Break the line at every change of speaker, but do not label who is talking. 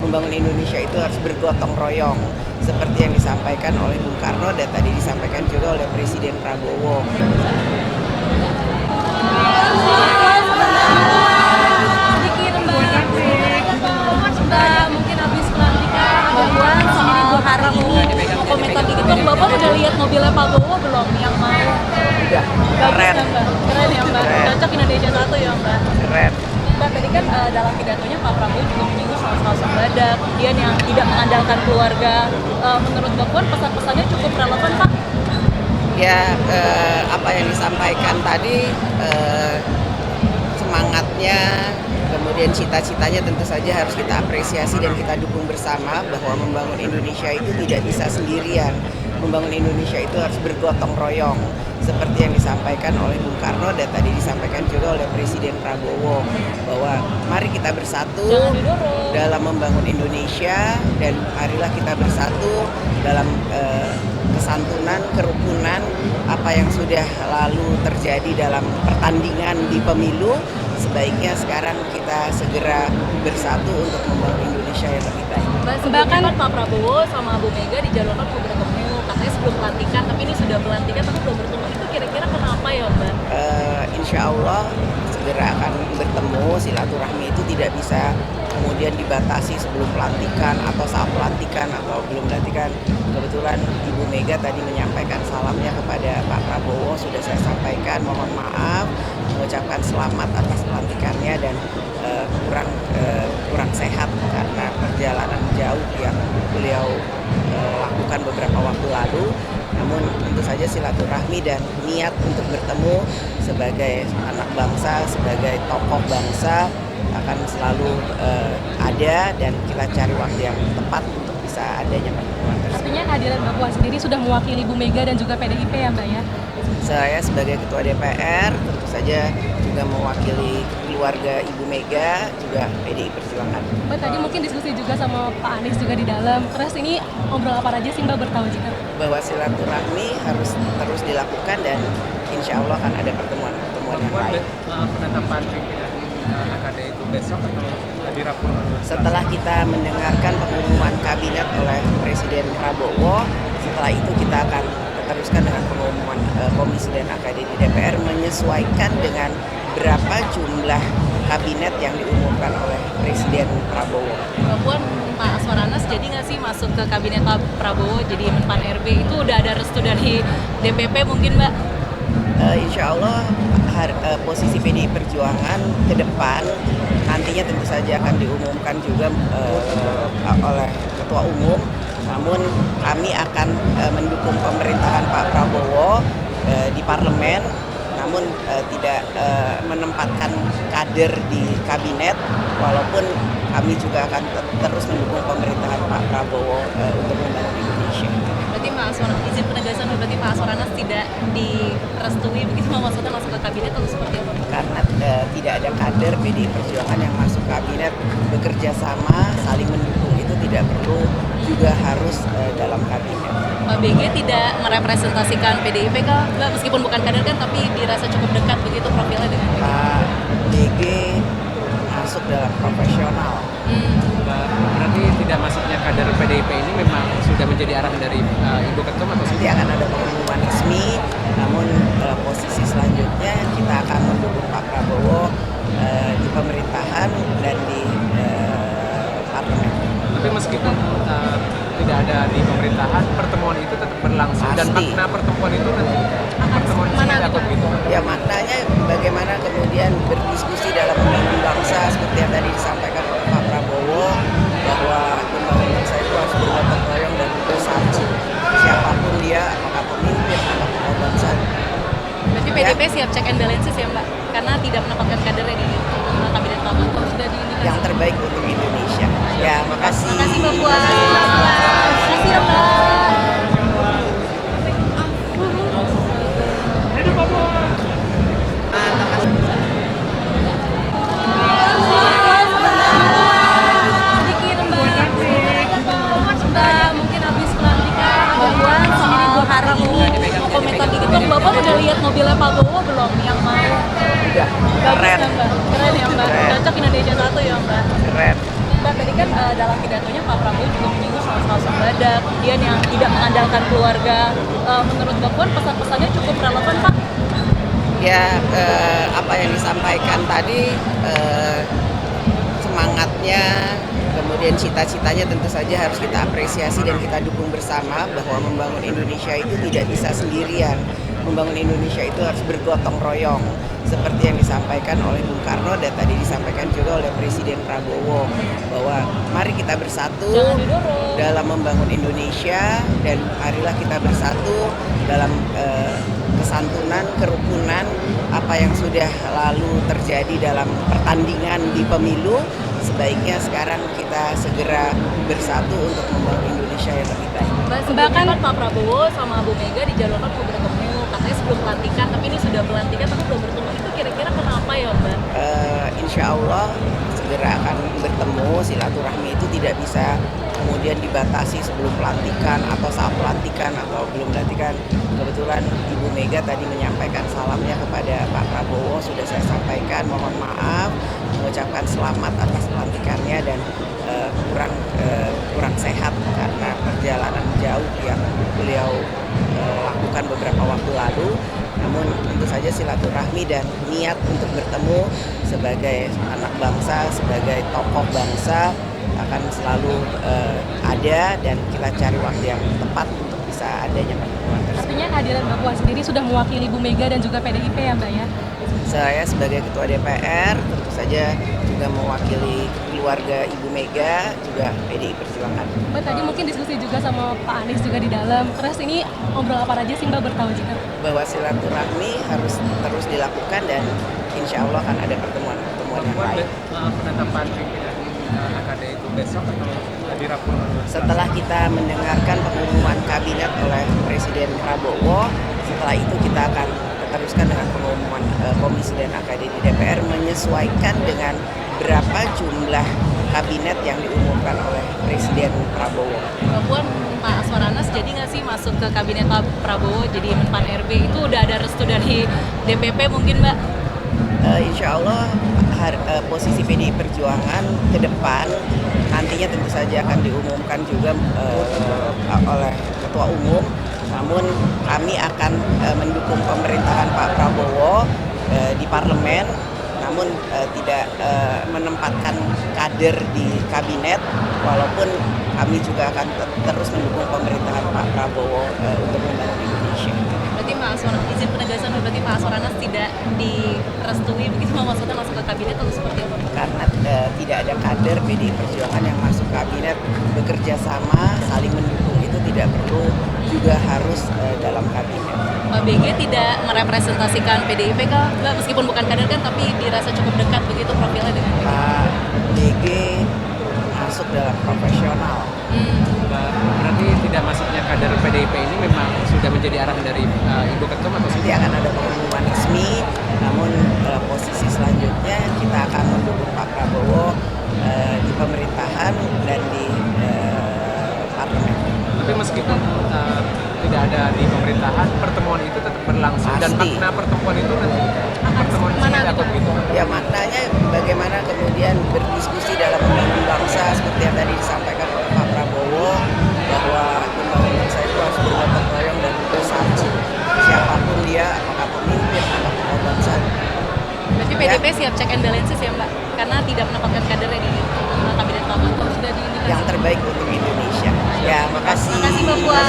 membangun Indonesia itu harus bergotong royong seperti yang disampaikan oleh Bung Karno dan tadi disampaikan juga oleh Presiden Prabowo.
Sedikit Mbak, mungkin habis pelantikan Bapak sendiri 2 hari ini mau komentar dikit dong. Bapak udah lihat mobilnya Pak Bowo belum yang mau?
Udah,
Bagus
keren.
kan Mbak? Keren ya Mbak?
Keren.
Cocok Indonesia satu ya Mbak?
Keren.
Mbak, tadi kan dalam pidatonya Pak Prabowo juga menyinggung soal sembada, kemudian yang tidak mengandalkan keluarga. Menurut Mbak Puan pesan-pesannya cukup relevan Pak?
Ya, apa yang disampaikan tadi, semangatnya, kemudian cita-citanya tentu saja harus kita apresiasi dan kita dukung bersama bahwa membangun Indonesia itu tidak bisa sendirian. Membangun Indonesia itu harus bergotong royong seperti yang disampaikan oleh Bung Karno dan tadi disampaikan juga oleh Presiden Prabowo bahwa mari kita bersatu dalam membangun Indonesia dan marilah kita bersatu dalam kesantunan, kerukunan apa yang sudah lalu terjadi dalam pertandingan di pemilu. Sebaiknya sekarang kita segera bersatu untuk membangun Indonesia yang lebih baik.
Bahkan Pak Prabowo sama Bu Mega dijadwalkan mau bertemu, katanya sebelum pelantikan, tapi ini sudah pelantikan tapi belum bertemu. Itu kira-kira kenapa ya Mbak?
Insya Allah segera akan bertemu. Silaturahmi itu tidak bisa kemudian dibatasi sebelum pelantikan atau saat pelantikan atau belum pelantikan. Kebetulan Ibu Mega tadi menyampaikan salamnya kepada Pak Prabowo, sudah saya sampaikan, mohon maaf, mengucapkan selamat atas pelantikannya dan kurang sehat karena perjalanan jauh yang beliau lakukan beberapa waktu lalu. Namun tentu saja silaturahmi dan niat untuk bertemu sebagai anak bangsa, sebagai tokoh bangsa akan selalu ada dan kita cari waktu yang tepat untuk bisa adanya pertemuan tersebut.
Artinya kehadiran Mbak Puan sendiri sudah mewakili Bu Mega dan juga PDIP ya Mbak ya?
Saya sebagai Ketua DPR tentu saja juga mewakili keluarga Ibu Mega, juga PDI Perjuangan.
Mbak tadi mungkin diskusi juga sama Pak Anies juga di dalam. Terus ini ngobrol apa aja sih Mbak bertahu juga?
Bahwa silaturahmi harus terus dilakukan dan insya Allah akan ada pertemuan-pertemuan yang lain.
Penetapan pimpinan AKD itu besok atau di rapor?
Setelah kita mendengarkan pengumuman kabinet oleh Presiden Prabowo, setelah itu kita akan teruskan dengan pengumuman Komisi dan AKD di DPR menyesuaikan dengan berapa jumlah kabinet yang diumumkan oleh Presiden Prabowo.
Mbak Puan, Pak Aswaranas jadi nggak sih masuk ke kabinet Pak Prabowo jadi Menpan RB? Itu udah ada restu dari DPP mungkin Mbak?
Insya Allah posisi PDI Perjuangan ke depan nantinya tentu saja akan diumumkan juga oleh Ketua Umum. Namun kami akan mendukung pemerintahan Pak Prabowo di parlemen, namun tidak menempatkan kader di kabinet, walaupun kami juga akan terus mendukung pemerintahan Pak Prabowo untuk membangun Indonesia.
Berarti Pak Aswaranas, izin penegasan berarti Pak Aswaranas tidak direstui begitu maksudnya masuk ke kabinet atau seperti apa?
Karena tidak ada kader PDI Perjuangan yang masuk kabinet, bekerja sama, saling mendukung itu tidak perlu juga harus dalam kabinet.
Pak BG tidak merepresentasikan PDIP kah? Mbak, meskipun bukan kader kan tapi dirasa cukup dekat begitu profilnya dengan
Pak BG masuk dalam profesional.
Berarti tidak masuknya kader PDIP ini memang sudah menjadi arahan dari Ibu Ketum atau
Nanti akan ada pengumuman resmi, namun posisi selanjutnya kita akan mendukung Pak Prabowo di pemerintahan dan di parlemen.
Tapi meskipun tidak ada di pemerintahan, pertemuan itu tetap berlangsung. Dan
Pasti.
makna pertemuan itu nanti pertemuan
mana
seperti apa gitu?
Ya maknanya bagaimana kemudian berdiskusi dalam membangun bangsa seperti yang tadi disampaikan oleh Pak Prabowo bahwa membangun bangsa itu harus bergotong royong dan bersatu. Siapapun dia, apakah pemimpin, apakah bangsa.
Berarti PDIP siap check and balances ya Mbak? Karena tidak menempatkan kadernya di kabinet Pak Prabowo sudah diindikasi.
Yang terbaik untuk Indonesia. Ya, makasih.
Makasih Mbak Puan. Makasih ya Mbak. Sedikit Mbak, mungkin habis pelantikan Mbak Puan sendiri 2 hari ini mau komentar dikit dong. Bapak udah lihat mobilnya Pak Bowo belum yang mau?
Udah,
Bagus
keren.
ya Mbak? Keren ya Mbak?
Keren.
Cocok Indonesia satu ya Mbak?
Keren.
Mbak, Mbak, tadi kan dalam pidatonya Pak Prabowo juga menyinggung soal badak, kemudian yang tidak mengandalkan keluarga. Menurut Mbak Puan pesan-pesannya cukup relevan, Pak?
Ya, apa yang disampaikan tadi, semangatnya, kemudian cita-citanya tentu saja harus kita apresiasi dan kita dukung bersama bahwa membangun Indonesia itu tidak bisa sendirian. Membangun Indonesia itu harus bergotong royong seperti yang disampaikan oleh Bung Karno dan tadi disampaikan juga oleh Presiden Prabowo bahwa mari kita bersatu dalam membangun Indonesia dan marilah kita bersatu dalam kesantunan, kerukunan apa yang sudah lalu terjadi dalam pertandingan di pemilu. Sebaiknya sekarang kita segera bersatu untuk membangun Indonesia yang lebih baik.
Bahkan Pak Prabowo sama Bu Mega dijadwalkan mau bertemu, katanya sebelum pelantikan, tapi ini sudah pelantikan tapi belum bertemu. Itu kira-kira kenapa ya, Mbak?
Insya Allah segera akan bertemu. Silaturahmi itu tidak bisa kemudian dibatasi sebelum pelantikan atau saat pelantikan atau belum pelantikan. Kebetulan Ibu Mega tadi menyampaikan salamnya kepada Pak Prabowo, sudah saya sampaikan, mohon maaf, mengucapkan selamat atas pelantikannya dan kurang sehat karena perjalanan jauh yang beliau lakukan beberapa waktu lalu. Namun tentu saja silaturahmi dan niat untuk bertemu sebagai anak bangsa, sebagai tokoh bangsa akan selalu ada dan kita cari waktu yang tepat untuk bisa adanya pertemuan tersebut.
Artinya kehadiran Mbak Puan sendiri sudah mewakili Bu Mega dan juga PDIP ya, Mbak ya?
Saya sebagai Ketua DPR tentu saja juga mewakili keluarga Ibu Mega, juga PDI Perjuangan.
Mbak tadi mungkin diskusi juga sama Pak Anies juga di dalam. Terus ini ngobrol apa aja sih Mbak, bertahu juga?
Bahwa silaturahmi harus terus dilakukan dan insya Allah akan ada pertemuan-pertemuan yang baik.
Penetapan pimpinan AKD itu besok atau di Rabu?
Setelah kita mendengarkan pengumuman kabinet oleh Presiden Prabowo, setelah itu kita akan teruskan dengan pengumuman Komisi dan AKD di DPR menyesuaikan dengan berapa jumlah kabinet yang diumumkan oleh Presiden Prabowo.
Mbak Puan, Pak Aswar Anas jadi nggak sih masuk ke kabinet Pak Prabowo jadi Menpan RB? Itu udah ada restu dari DPP mungkin, Mbak?
Insya Allah posisi PDI Perjuangan ke depan nantinya tentu saja akan diumumkan juga oleh Ketua Umum. Namun kami akan mendukung pemerintahan Pak Prabowo di parlemen, namun tidak menempatkan kader di kabinet, walaupun kami juga akan terus mendukung pemerintahan Pak Prabowo untuk membangun Indonesia.
Berarti Pak Aswar, izin penegasan, berarti Pak Aswar Anas tidak direstui begitu maksudnya masuk ke kabinet atau seperti apa?
Karena tidak ada kader PDI Perjuangan yang masuk kabinet, bekerja sama, saling mendukung itu tidak perlu juga harus dalam kabinet.
Pak BG tidak merepresentasikan PDIP kah? Mbak, meskipun bukan kader kan, tapi dirasa cukup dekat begitu profilnya dengan PDIP.
Pak BG masuk dalam profesional.
Berarti tidak masuknya kader PDIP ini memang sudah menjadi arahan dari Ibu Ketum atau
Nanti akan ada pengumuman resmi, namun posisi selanjutnya kita akan mendukung Pak Prabowo di pemerintahan dan di parlemen.
Tapi meskipun tidak ada di pemerintahan, pertemuan itu tetap berlangsung.
Pasti.
Dan makna pertemuan itu nanti pertemuan
Mana
seperti apa
gitu?
gitu?
Ya maknanya bagaimana kemudian berdiskusi dalam membangun bangsa seperti yang tadi disampaikan oleh Pak Prabowo bahwa membangun bangsa itu harus bergotong royong dan bersatu. Siapapun dia, apakah pemimpin, apakah bangsa.
Berarti PDIP siap check and balances ya, Mbak? Karena tidak menempatkan kadernya di kabinet Pak Prabowo. Sudah diindikasi.
Yang terbaik untuk Indonesia. Ya, makasih.
Makasih Mbak Puan.